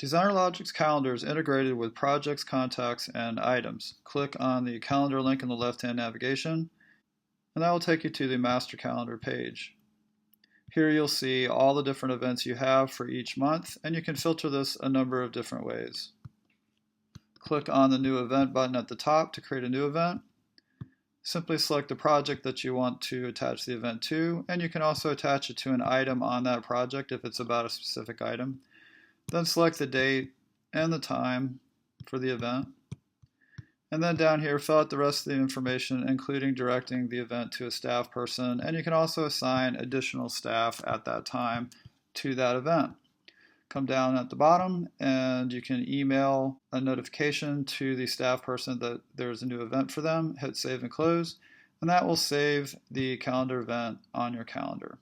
DesignerLogic's calendar is integrated with projects, contacts, and items. Click on the calendar link in the left-hand navigation, and that will take you to the master calendar page. Here you'll see all the different events you have for each month, and you can filter this a number of different ways. Click on the new event button at the top to create a new event. Simply select the project that you want to attach the event to, and you can also attach it to an item on that project if it's about a specific item. Then select the date and the time for the event. And then down here, fill out the rest of the information, including directing the event to a staff person, and you can also assign additional staff at that time to that event. Come down at the bottom and you can email a notification to the staff person that there's a new event for them. Hit save and close, and that will save the calendar event on your calendar.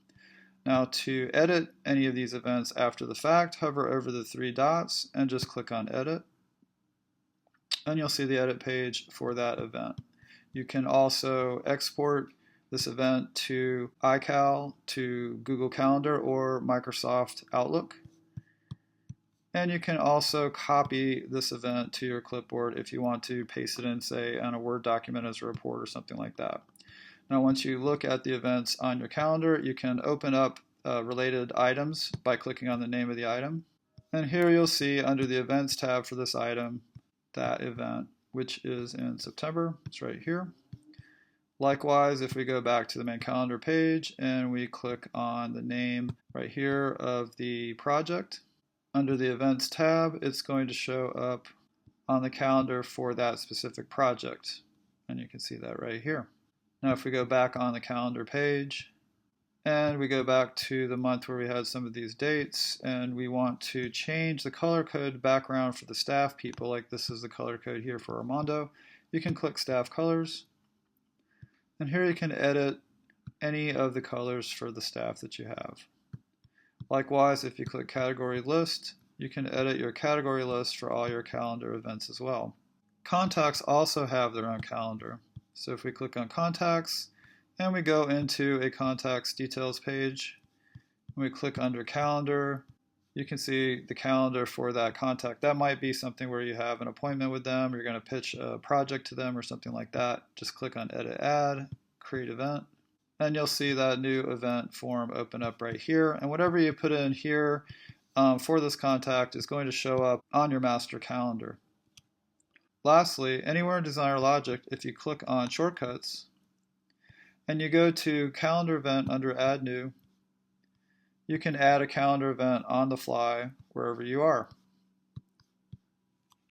Now to edit any of these events after the fact, hover over the three dots and just click on edit, and you'll see the edit page for that event. You can also export this event to iCal, to Google Calendar, or Microsoft Outlook. And you can also copy this event to your clipboard if you want to paste it in, say, on a Word document as a report or something like that. Now, once you look at the events on your calendar, you can open up related items by clicking on the name of the item. And here you'll see under the Events tab for this item, that event, which is in September. It's right here. Likewise, if we go back to the main calendar page and we click on the name right here of the project, under the Events tab, it's going to show up on the calendar for that specific project. And you can see that right here. Now if we go back on the calendar page and we go back to the month where we had some of these dates and we want to change the color code background for the staff people, like this is the color code here for Armando, you can click Staff Colors. And here you can edit any of the colors for the staff that you have. Likewise, if you click Category List, you can edit your category list for all your calendar events as well. Contacts also have their own calendar. So if we click on Contacts and we go into a Contacts Details page, and we click under Calendar, you can see the calendar for that contact. That might be something where you have an appointment with them, or you're going to pitch a project to them or something like that. Just click on Edit Add, Create Event, and you'll see that new event form open up right here. And whatever you put in here for this contact is going to show up on your master calendar. Lastly, anywhere in DesignerLogic, if you click on Shortcuts and you go to Calendar Event under Add New, you can add a calendar event on the fly wherever you are.